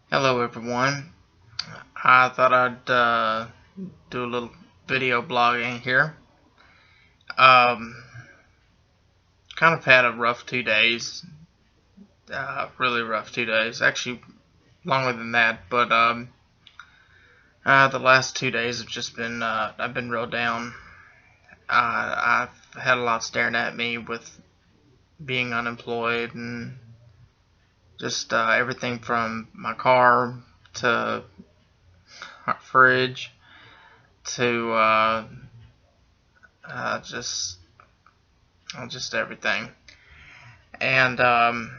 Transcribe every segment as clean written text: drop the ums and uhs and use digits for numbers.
Hello everyone. I thought I'd do a little video blogging here. Um, kind of had a rough 2 days. Really rough 2 days. Actually, longer than that. But the last 2 days have just been. I've been real down. I've had a lot staring at me with being unemployed and just everything from my car to my fridge to uh, just just everything. And I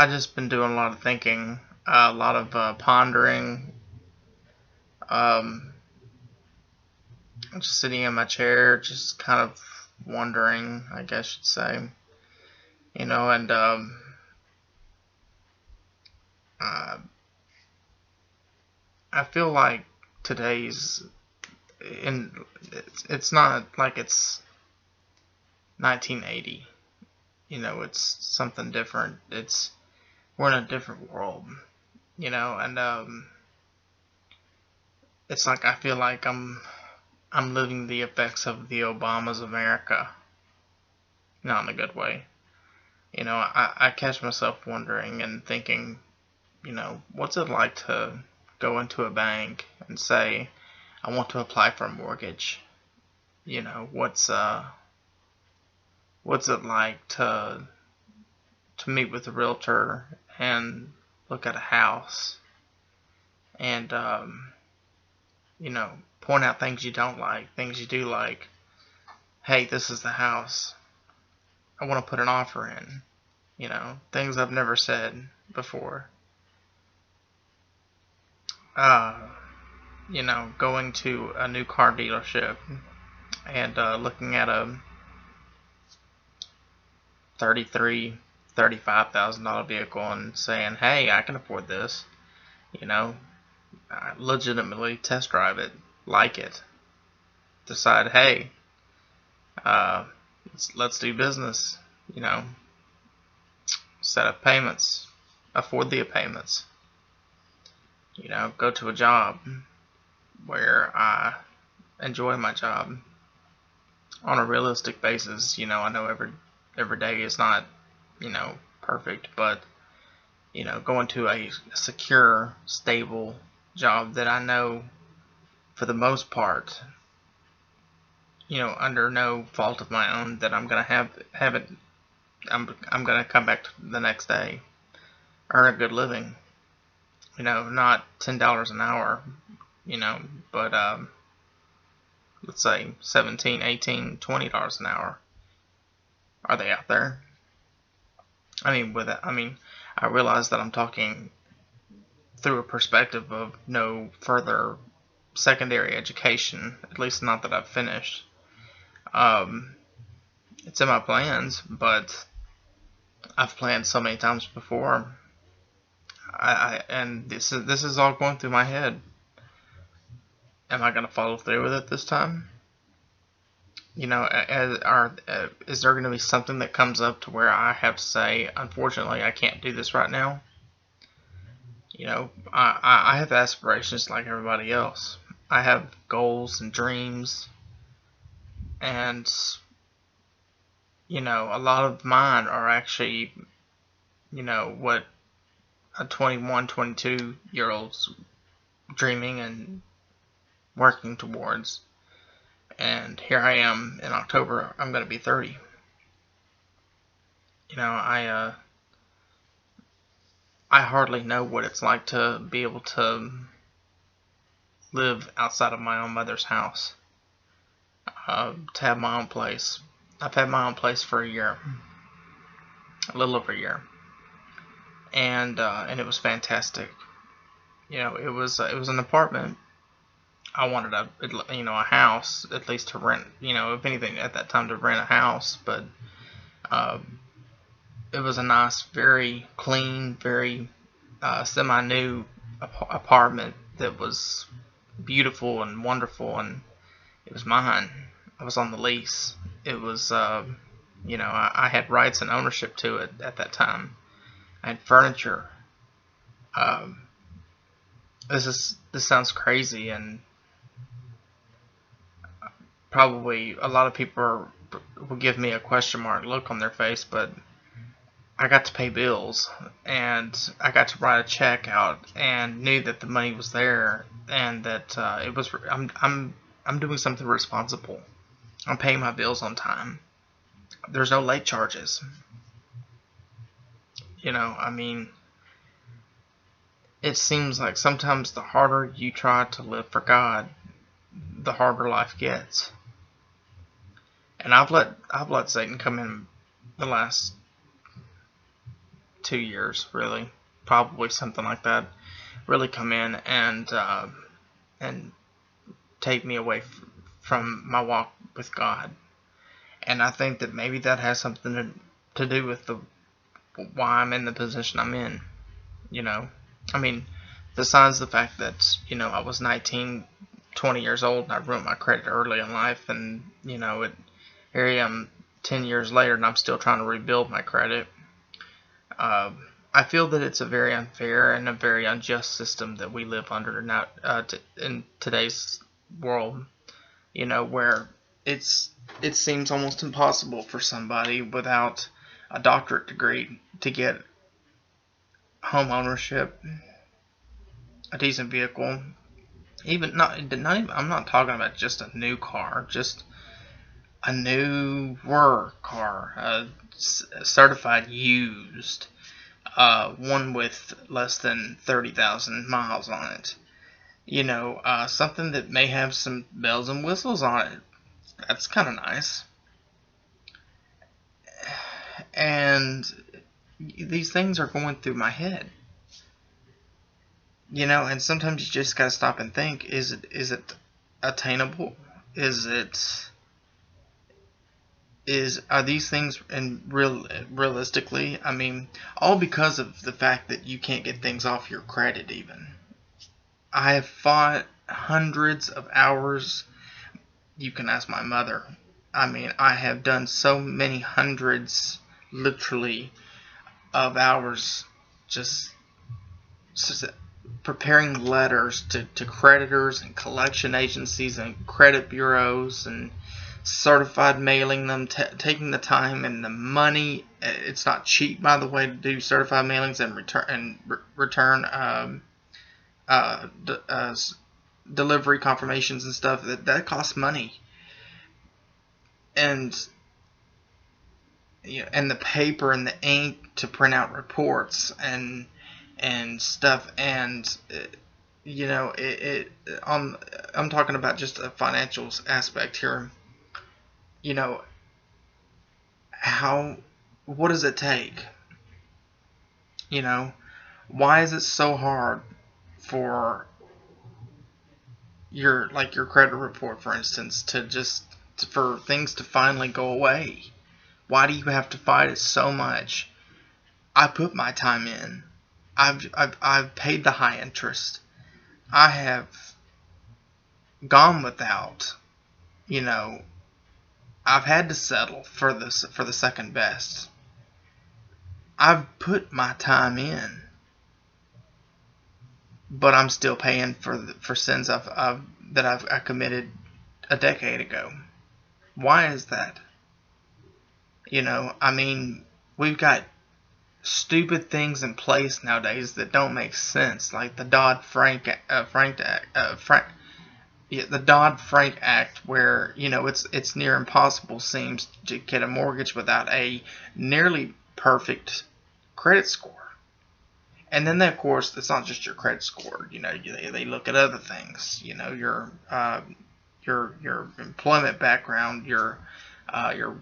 just been doing a lot of thinking, a lot of pondering, um, just sitting in my chair, just kind of wondering, I guess you'd say, and uh, I feel like today's in it's not like it's 1980. It's something different. We're in a different world, and it's like I feel like I'm living the effects of the Obama's America, not in a good way. I catch myself wondering and thinking, what's it like to go into a bank and say, I want to apply for a mortgage? What's it like to meet with a realtor and look at a house and point out things you don't like, things you do like. Hey, this is the house. I want to put an offer in. Things I've never said before. Uh, going to a new car dealership and looking at a 33, $35,000 vehicle and saying, "Hey, I can afford this." You know, legitimately test drive it, like it, decide, "Hey, uh, let's do business." You know, set up payments, afford the payments. Go to a job where I enjoy my job on a realistic basis. I know every day is not perfect, but going to a secure, stable job that I know for the most part, under no fault of my own, that I'm gonna have it. I'm gonna come back the next day, earn a good living. Not $10 an hour. But let's say 17, 18, $20 an hour. Are they out there? I realize that I'm talking through a perspective of no further secondary education, at least not that I've finished. Um, it's in my plans, but I've planned so many times before. And this is all going through my head. Am I going to follow through with it this time? Is there going to be something that comes up to where I have to say, unfortunately, I can't do this right now? I have aspirations like everybody else. I have goals and dreams, and a lot of mine are actually, what a 21, 22-year old's dreaming and working towards. And here I am in October. I'm going to be 30. I hardly know what it's like to be able to live outside of my own mother's house. To have my own place. I've had my own place for a year, a little over a year, and it was fantastic. It was an apartment. I wanted a house, at least to rent. If anything at that time, to rent a house. But uh, it was a nice, very clean, very semi-new apartment that was beautiful and wonderful, and it was mine. I was on the lease. It was, I had rights and ownership to it at that time. I had furniture. Um, this sounds crazy, and probably a lot of people will give me a question mark look on their face, but I got to pay bills, and I got to write a check out, and knew that the money was there, and that it was. I'm doing something responsible. I'm paying my bills on time. There's no late charges. I mean, it seems like sometimes the harder you try to live for God, the harder life gets. And I've let Satan come in the last 2 years, really, probably something like that, really come in and take me away from my walk with God. And I think that maybe that has something to do with why I'm in the position I'm in. You know, I mean, besides the fact that I was 19, 20 years old and I ruined my credit early in life, and here I am 10 years later and I'm still trying to rebuild my credit. I feel that it's a very unfair and a very unjust system that we live under now, in today's world. Where it seems almost impossible for somebody without a doctorate degree to get home ownership, a decent vehicle, even not even, I'm not talking about just a new car, just a newer car, certified used, one with less than 30,000 miles on it. Something that may have some bells and whistles on it. That's kind of nice. And these things are going through my head. And sometimes you just gotta stop and think: is it attainable? Are these things realistically? I mean, all because of the fact that you can't get things off your credit. Even I have fought hundreds of hours. You can ask my mother. I mean, I have done so many hundreds, literally, of hours just preparing letters to creditors and collection agencies and credit bureaus, and certified mailing them, taking the time and the money. It's not cheap, by the way, to do certified mailings and return delivery confirmations and stuff. That costs money, and and the paper and the ink to print out reports and stuff. And I'm talking about just a financial aspect here. you know how what does it take? you know why is it so hard for your credit report, for instance, for things to finally go away? Why do you have to fight it so much? I put my time in. I've paid the high interest. I have gone without. You know, I've had to settle for the second best. I've put my time in, but I'm still paying for sins I committed a decade ago. Why is that? I mean, we've got stupid things in place nowadays that don't make sense, like the the Dodd-Frank Act, where it's near impossible, seems, to get a mortgage without a nearly perfect credit score. And then, of course, it's not just your credit score. They look at other things. Your employment background, your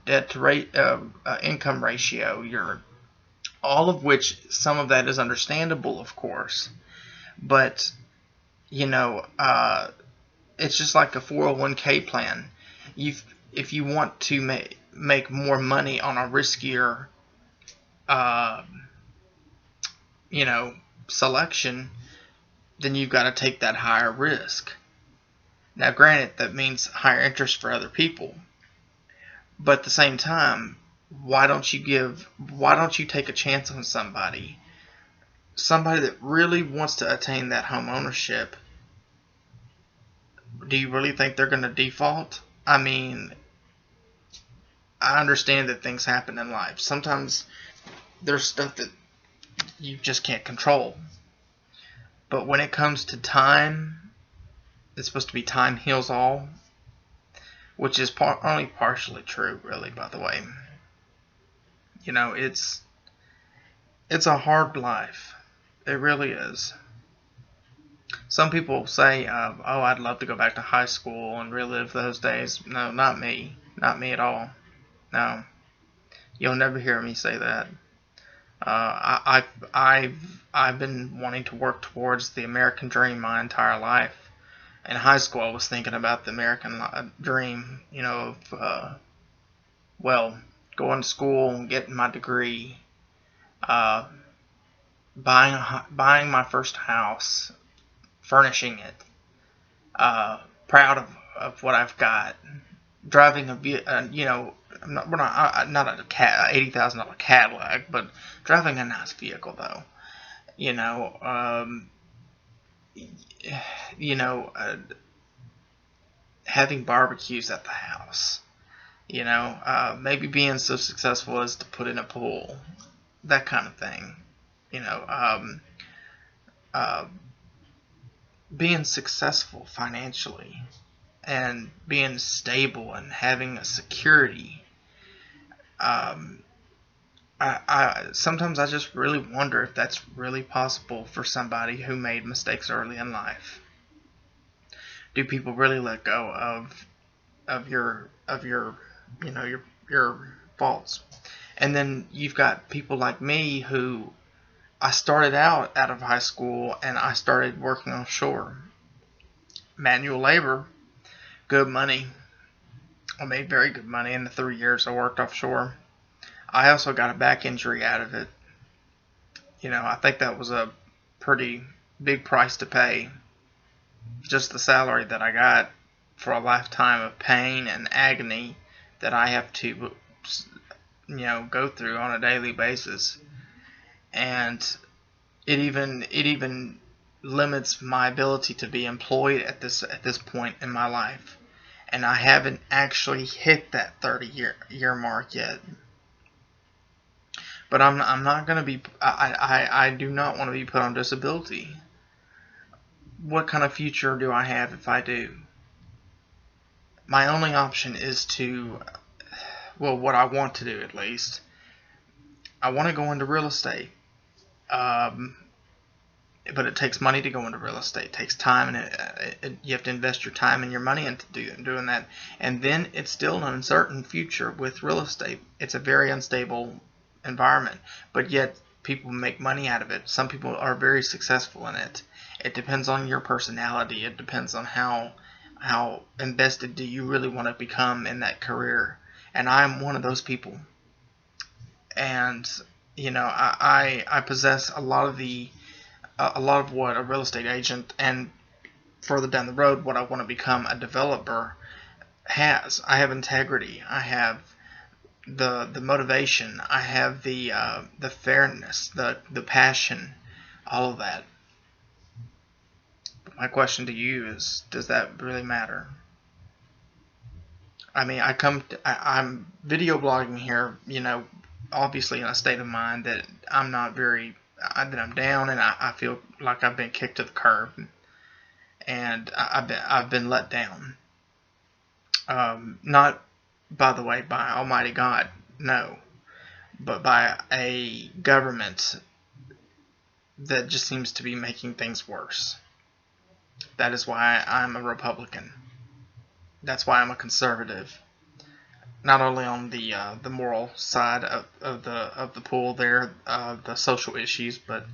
debt to rate income ratio, all of which, some of that is understandable, of course, but it's just like a 401k plan. If you want to make more money on a riskier uh, selection, then you've got to take that higher risk. Now, granted, that means higher interest for other people, but at the same time, why don't you take a chance on somebody somebody that really wants to attain that home ownership, do you really think they're going to default? I mean, I understand that things happen in life. Sometimes there's stuff that you just can't control. But when it comes to time, it's supposed to be time heals all, which is only partially true, really, by the way. You know, it's a hard life. It really is. Some people say, oh, I'd love to go back to high school and relive those days. No, not me. Not me at all. No. You'll never hear me say that. I've been wanting to work towards the American dream my entire life. In high school, I was thinking about the American dream, you know, of, going to school and getting my degree, uh, buying my first house, furnishing it, proud of what I've got, driving you know, we're not a $80,000 Cadillac, but driving a nice vehicle though, you know, you know, having barbecues at the house, you know, maybe being so successful as to put in a pool, that kind of thing, you know, uh, being successful financially and being stable and having a security. Um, I sometimes I just really wonder if that's really possible for somebody who made mistakes early in life. Do people really let go of your you know your faults? And then you've got people like me who I started out of high school and I started working offshore, manual labor, good money. I made very good money in the 3 years I worked offshore. I also got a back injury out of it. You know, I think that was a pretty big price to pay. Just the salary that I got for a lifetime of pain and agony that I have to, go through on a daily basis. And it even limits my ability to be employed at this point in my life. And I haven't actually hit that 30 year mark yet. But I'm not gonna be. I do not want to be put on disability. What kind of future do I have if I do? My only option is to, well, what I want to do at least. I want to go into real estate. Um, but it takes money to go into real estate. It takes time, and you have to invest your time and your money into doing that. And then it's still an uncertain future with real estate. It's a very unstable environment, but yet people make money out of it. Some people are very successful in it. It depends on your personality. It depends on how invested do you really want to become in that career. And I'm one of those people. And I possess a lot of what a real estate agent, and further down the road what I want to become a developer has. I have integrity. I have the motivation. I have the fairness, the passion, all of that. But my question to you is, does that really matter? I mean, I'm video blogging here, obviously in a state of mind that I'm down, and I feel like I've been kicked to the curb, and I've been let down. Not, by the way, by Almighty God, no, but by a government that just seems to be making things worse. That is why I'm a Republican. That's why I'm a conservative. Not only on the moral side of the pool there, the social issues, but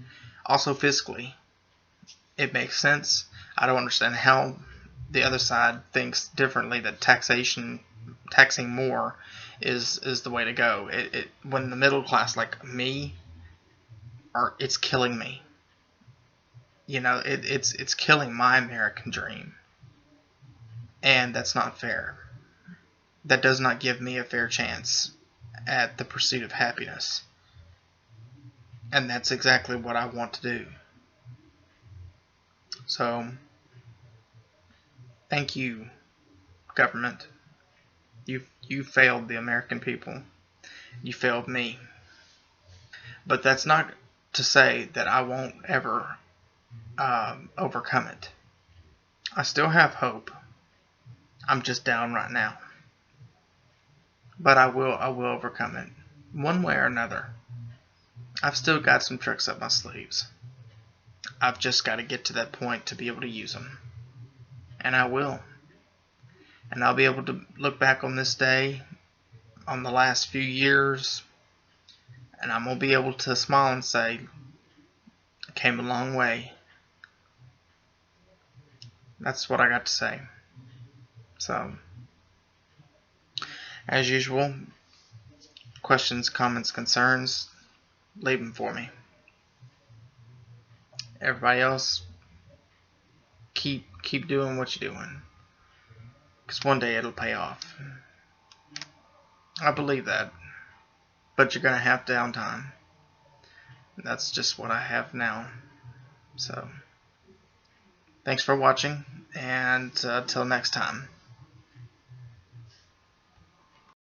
also fiscally. It makes sense. I don't understand how the other side thinks differently, that taxing more is the way to go. When the middle class like me, it's killing me. It's killing my American dream, and that's not fair. That does not give me a fair chance at the pursuit of happiness. And that's exactly what I want to do. So, thank you, government. You failed the American people. You failed me. But that's not to say that I won't ever overcome it. I still have hope. I'm just down right now. But I will overcome it. One way or another. I've still got some tricks up my sleeves. I've just got to get to that point to be able to use them. And I will. And I'll be able to look back on this day, on the last few years, and I'm going to be able to smile and say, I came a long way. That's what I got to say. So, as usual, questions, comments, concerns, leave them for me. Everybody else, keep doing what you're doing. Because one day it'll pay off. I believe that. But you're going to have downtime. That's just what I have now. So, thanks for watching, and till next time.